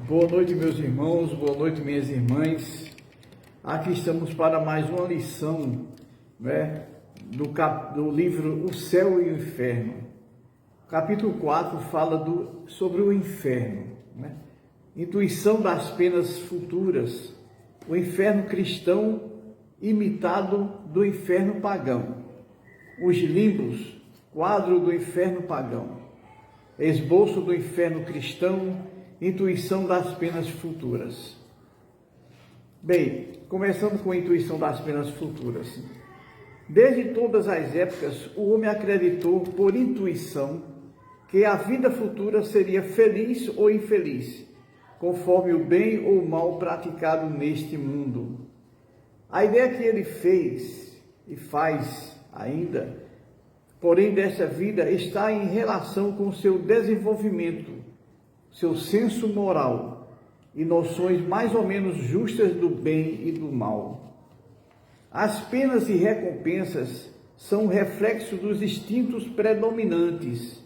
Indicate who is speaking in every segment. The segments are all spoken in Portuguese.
Speaker 1: Boa noite, meus irmãos, boa noite, minhas irmãs. Aqui estamos para mais uma lição, do livro O Céu e o Inferno. Capítulo 4 fala sobre o inferno, Intuição das penas futuras, o inferno cristão imitado do inferno pagão, os limbos, quadro do inferno pagão, esboço do inferno cristão, intuição das penas futuras. Bem, começando com a intuição das penas futuras. Desde todas as épocas, o homem acreditou por intuição que a vida futura seria feliz ou infeliz, conforme o bem ou o mal praticado neste mundo. A ideia que ele fez e faz ainda, porém, dessa vida está em relação com o seu desenvolvimento, seu senso moral e noções mais ou menos justas do bem e do mal. As penas e recompensas são reflexo dos instintos predominantes.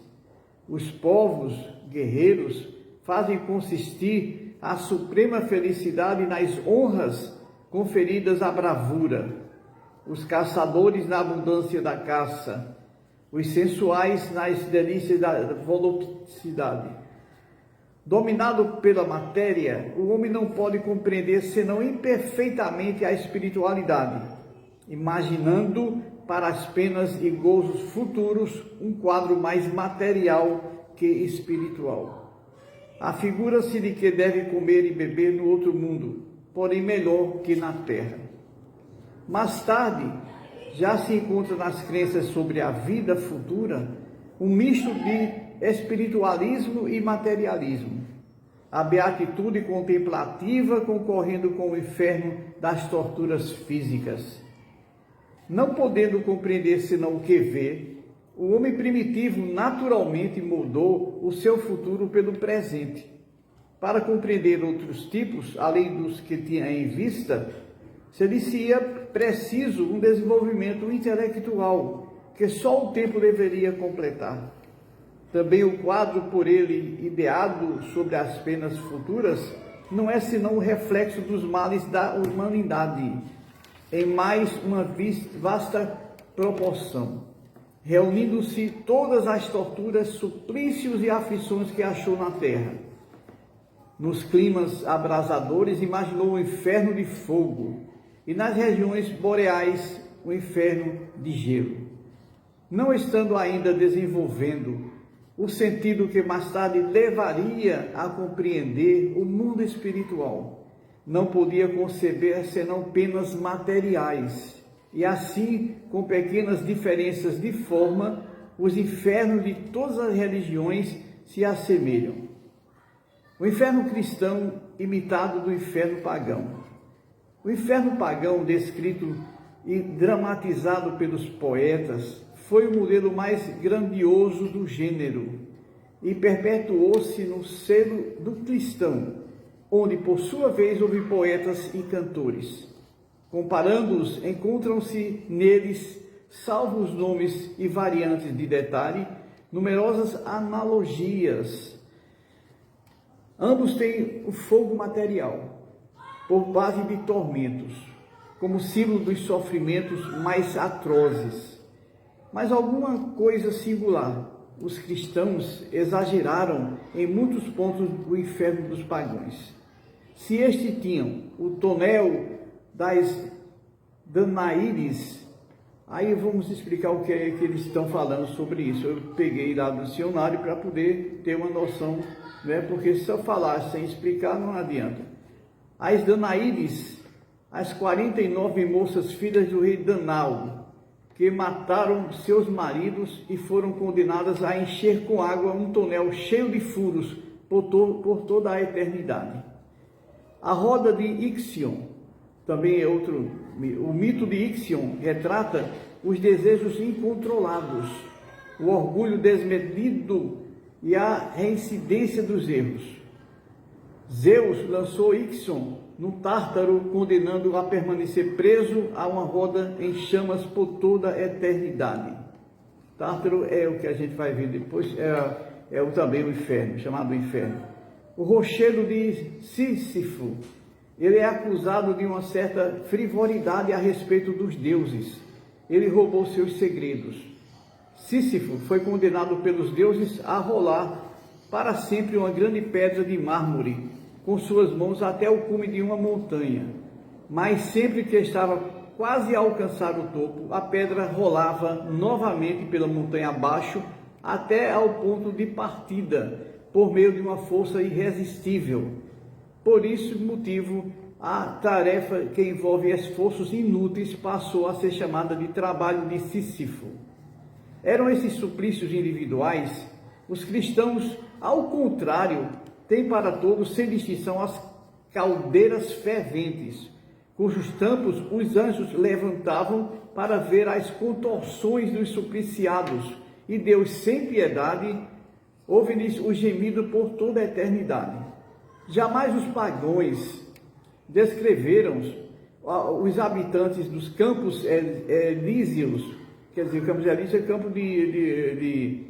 Speaker 1: Os povos guerreiros fazem consistir a suprema felicidade nas honras conferidas à bravura, os caçadores na abundância da caça, os sensuais nas delícias da voluptuosidade. Dominado pela matéria, o homem não pode compreender senão imperfeitamente a espiritualidade, imaginando para as penas e gozos futuros um quadro mais material que espiritual. Afigura-se de que deve comer e beber no outro mundo, porém melhor que na terra. Mais tarde, já se encontra nas crenças sobre a vida futura um misto de espiritualismo e materialismo, a beatitude contemplativa concorrendo com o inferno das torturas físicas. Não podendo compreender senão o que vê, o homem primitivo naturalmente mudou o seu futuro pelo presente. Para compreender outros tipos, além dos que tinha em vista, seria preciso um desenvolvimento intelectual que só o tempo deveria completar. Também o quadro por ele ideado sobre as penas futuras não é senão o reflexo dos males da humanidade, em mais uma vasta proporção, reunindo-se todas as torturas, suplícios e aflições que achou na terra. Nos climas abrasadores imaginou o inferno de fogo e nas regiões boreais o inferno de gelo. Não estando ainda desenvolvendo o sentido que mais tarde levaria a compreender o mundo espiritual, não podia conceber senão penas materiais, e assim, com pequenas diferenças de forma, os infernos de todas as religiões se assemelham. O inferno cristão imitado do inferno pagão. O inferno pagão, descrito e dramatizado pelos poetas, foi o modelo mais grandioso do gênero e perpetuou-se no seno do cristão, onde por sua vez houve poetas e cantores. Comparando-os, encontram-se neles, salvo os nomes e variantes de detalhe, numerosas analogias. Ambos têm o fogo material, por base de tormentos, como símbolo dos sofrimentos mais atrozes. Mas alguma coisa singular, os cristãos exageraram em muitos pontos do inferno dos pagãos. Se estes tinham o tonel das Danaídes, aí vamos explicar o que é que eles estão falando sobre isso. Eu peguei lá do dicionário para poder ter uma noção, porque se eu falar sem explicar não adianta. As Danaídes, as 49 moças filhas do rei Danau, que mataram seus maridos e foram condenadas a encher com água um tonel cheio de furos por toda a eternidade. A roda de Ixion, também é outro, o mito de Ixion retrata os desejos incontrolados, o orgulho desmedido e a reincidência dos erros. Zeus lançou Ixion no Tártaro, condenando-o a permanecer preso a uma roda em chamas por toda a eternidade. Tártaro é o que a gente vai ver depois, também o inferno, chamado inferno. O rochedo de Sísifo, ele é acusado de uma certa frivolidade a respeito dos deuses. Ele roubou seus segredos. Sísifo foi condenado pelos deuses a rolar para sempre uma grande pedra de mármore com suas mãos até o cume de uma montanha. Mas sempre que estava quase a alcançar o topo, a pedra rolava novamente pela montanha abaixo até ao ponto de partida, por meio de uma força irresistível. Por esse motivo, a tarefa que envolve esforços inúteis passou a ser chamada de trabalho de Sísifo. Eram esses suplícios individuais? Os cristãos, ao contrário, têm para todos, sem distinção, as caldeiras ferventes, cujos tampos os anjos levantavam para ver as contorções dos supliciados, e Deus, sem piedade, ouve-lhes o gemido por toda a eternidade. Jamais os pagãos descreveram os habitantes dos campos elíseos, quer dizer, campos elíseos é campo de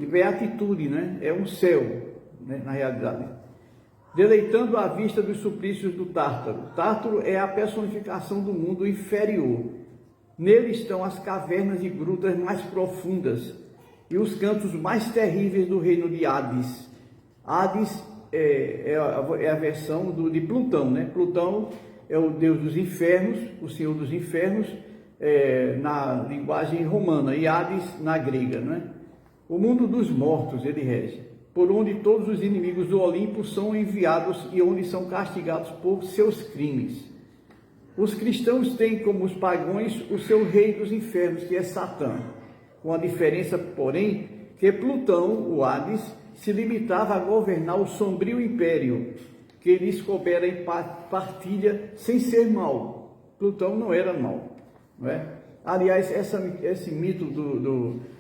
Speaker 1: beatitude, né? É um céu, né? Na realidade. Deleitando a vista dos suplícios do Tártaro. Tártaro é a personificação do mundo inferior. Nele estão as cavernas e grutas mais profundas e os cantos mais terríveis do reino de Hades. Hades é a versão de Plutão, né? Plutão é o deus dos infernos, o senhor dos infernos, na linguagem romana, e Hades na grega, né? O mundo dos mortos ele rege, por onde todos os inimigos do Olimpo são enviados e onde são castigados por seus crimes. Os cristãos têm, como os pagãos, o seu rei dos infernos, que é Satã, com a diferença, porém, que Plutão, o Hades, se limitava a governar o sombrio império que lhes coubera em partilha sem ser mau. Plutão não era mau, não é? Aliás, esse mito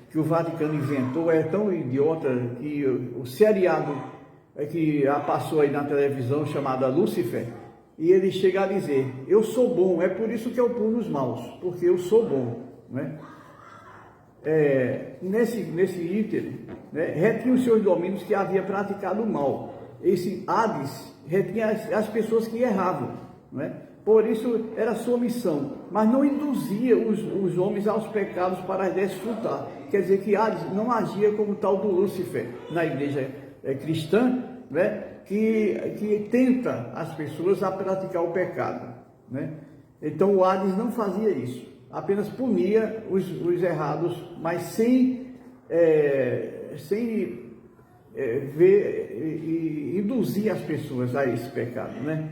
Speaker 1: que o Vaticano inventou é tão idiota que o seriado que passou aí na televisão, chamada Lúcifer, e ele chega a dizer: eu sou bom, é por isso que eu puno os maus, porque eu sou bom, não é? Nesse ínterim, né, retinha os seus domínios que havia praticado o mal. Esse Hades retinha as pessoas que erravam, não é? Por isso era sua missão, mas não induzia os homens aos pecados para desfrutar. Quer dizer que Hades não agia como tal do Lúcifer na igreja cristã, né, que tenta as pessoas a praticar o pecado, né? Então o Hades não fazia isso, apenas punia os errados, mas sem ver e induzir as pessoas a esse pecado, né?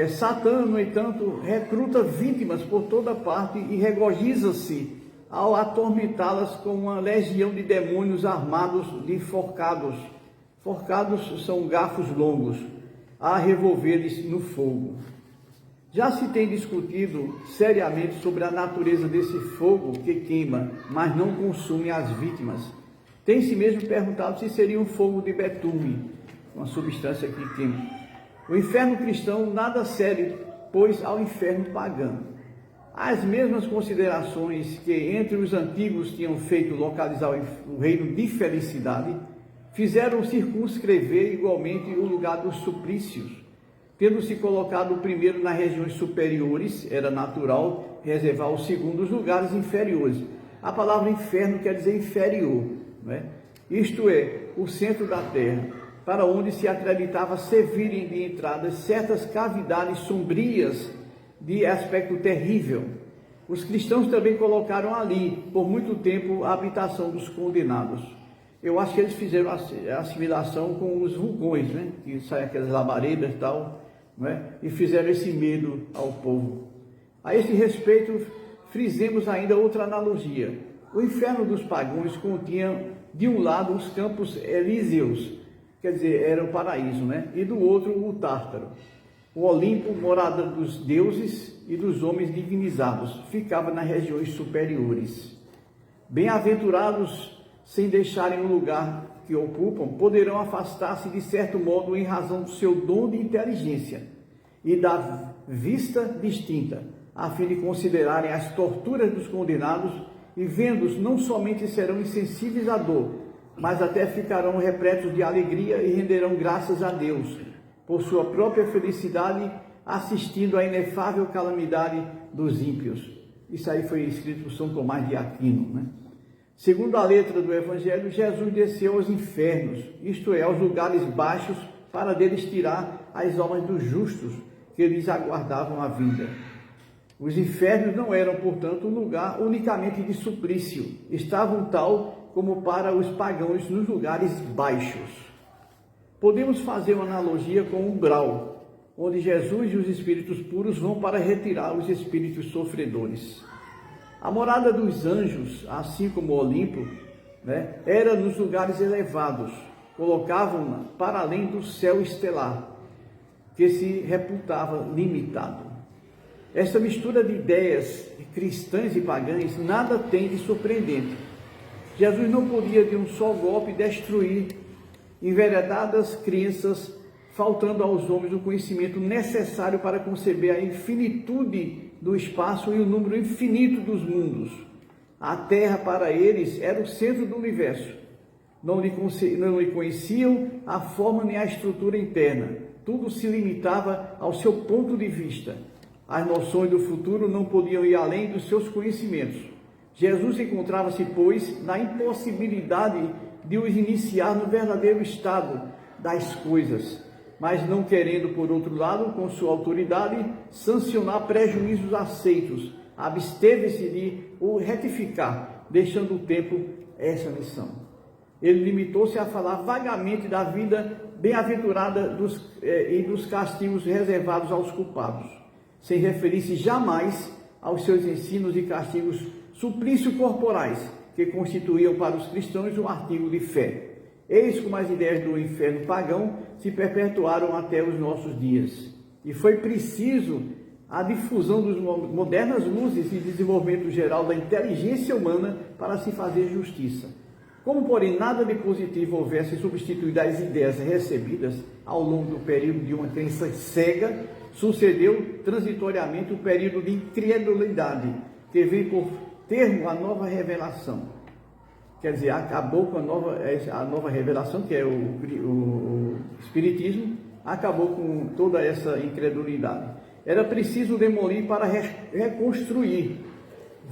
Speaker 1: Satã, no entanto, recruta vítimas por toda parte e regozija-se ao atormentá-las com uma legião de demônios armados de forcados. Forcados são garfos longos, a revolver-lhes no fogo. Já se tem discutido seriamente sobre a natureza desse fogo que queima, mas não consome as vítimas. Tem-se mesmo perguntado se seria um fogo de betume, uma substância que queima. O inferno cristão nada cede, pois, ao inferno pagão. As mesmas considerações que entre os antigos tinham feito localizar o reino de felicidade, fizeram circunscrever igualmente o lugar dos suplícios. Tendo-se colocado o primeiro nas regiões superiores, era natural reservar o segundo os lugares inferiores. A palavra inferno quer dizer inferior, não é? Isto é, o centro da terra, para onde se acreditava servirem de entradas certas cavidades sombrias de aspecto terrível. Os cristãos também colocaram ali, por muito tempo, a habitação dos condenados. Eu acho que eles fizeram a assimilação com os vulcões, né? Que saem aquelas labaredas e tal, não é? E fizeram esse medo ao povo. A esse respeito, frisemos ainda outra analogia. O inferno dos pagãos continha, de um lado, os campos elíseos, quer dizer, era o paraíso, né? E do outro, o Tártaro. O Olimpo, morada dos deuses e dos homens divinizados, ficava nas regiões superiores. Bem-aventurados, sem deixarem o lugar que ocupam, poderão afastar-se de certo modo em razão do seu dom de inteligência e da vista distinta, a fim de considerarem as torturas dos condenados e vendo-os não somente serão insensíveis à dor, mas até ficarão repletos de alegria e renderão graças a Deus por sua própria felicidade, assistindo à inefável calamidade dos ímpios. Isso aí foi escrito por São Tomás de Aquino, né? Segundo a letra do Evangelho, Jesus desceu aos infernos, isto é, aos lugares baixos, para deles tirar as almas dos justos que lhes aguardavam a vinda. Os infernos não eram, portanto, um lugar unicamente de suplício, estavam tal como para os pagãos nos lugares baixos. Podemos fazer uma analogia com um umbral, onde Jesus e os espíritos puros vão para retirar os espíritos sofredores. A morada dos anjos, assim como o Olimpo, era nos lugares elevados, colocavam-na para além do céu estelar, que se reputava limitado. Esta mistura de ideias cristãs e pagãs nada tem de surpreendente. Jesus não podia de um só golpe destruir enveredadas crenças, faltando aos homens o conhecimento necessário para conceber a infinitude do espaço e o número infinito dos mundos. A Terra, para eles, era o centro do universo. Não lhe conheciam a forma nem a estrutura interna. Tudo se limitava ao seu ponto de vista. As noções do futuro não podiam ir além dos seus conhecimentos. Jesus encontrava-se, pois, na impossibilidade de os iniciar no verdadeiro estado das coisas, mas não querendo, por outro lado, com sua autoridade, sancionar prejuízos aceitos, absteve-se de o retificar, deixando o tempo essa missão. Ele limitou-se a falar vagamente da vida bem-aventurada e dos castigos reservados aos culpados, sem referir-se jamais aos seus ensinos e castigos suplício corporais, que constituíam para os cristãos um artigo de fé. Eis como as ideias do inferno pagão se perpetuaram até os nossos dias. E foi preciso a difusão das modernas luzes e desenvolvimento geral da inteligência humana para se fazer justiça. Como, porém, nada de positivo houvesse substituído as ideias recebidas ao longo do período de uma crença cega, sucedeu transitoriamente o período de incredulidade, que vem por termo a nova revelação. Quer dizer, acabou com a nova revelação, que é o Espiritismo, acabou com toda essa incredulidade. Era preciso demolir para reconstruir.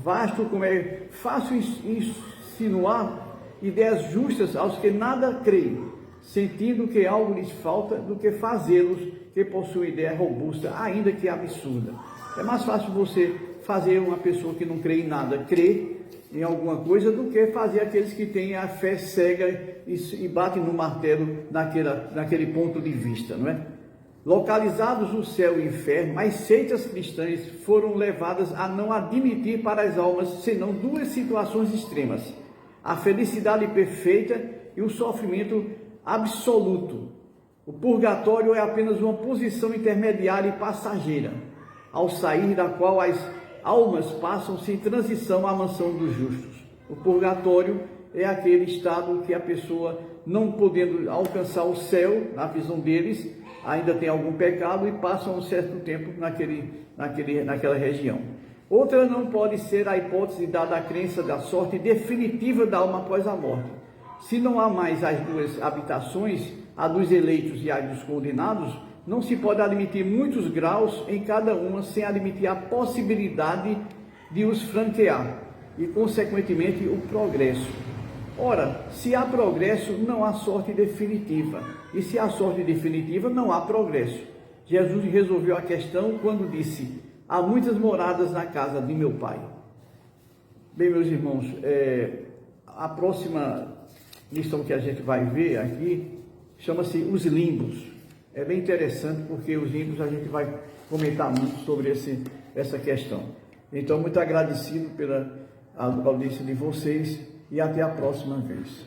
Speaker 1: Vasto como é fácil insinuar ideias justas aos que nada creem, sentindo que algo lhes falta do que fazê-los que possuem ideia robusta, ainda que absurda. É mais fácil você fazer uma pessoa que não crê em nada crer em alguma coisa do que fazer aqueles que têm a fé cega e batem no martelo naquele ponto de vista, não é? Localizados o céu e o inferno, as seitas cristãs foram levadas a não admitir para as almas senão duas situações extremas: a felicidade perfeita e o sofrimento absoluto. O purgatório é apenas uma posição intermediária e passageira, ao sair da qual as almas passam sem transição à mansão dos justos. O purgatório é aquele estado que a pessoa, não podendo alcançar o céu, na visão deles, ainda tem algum pecado e passam um certo tempo naquela região. Outra não pode ser a hipótese dada a crença da sorte definitiva da alma após a morte. Se não há mais as duas habitações, a dos eleitos e a dos condenados, não se pode admitir muitos graus em cada uma sem admitir a possibilidade de os franquear e, consequentemente, o progresso. Ora, se há progresso, não há sorte definitiva. E se há sorte definitiva, não há progresso. Jesus resolveu a questão quando disse: há muitas moradas na casa de meu Pai. Bem, meus irmãos, a próxima lição que a gente vai ver aqui chama-se os limbos. É bem interessante porque os limbos a gente vai comentar muito sobre essa questão. Então, muito agradecido pela audiência de vocês e até a próxima vez.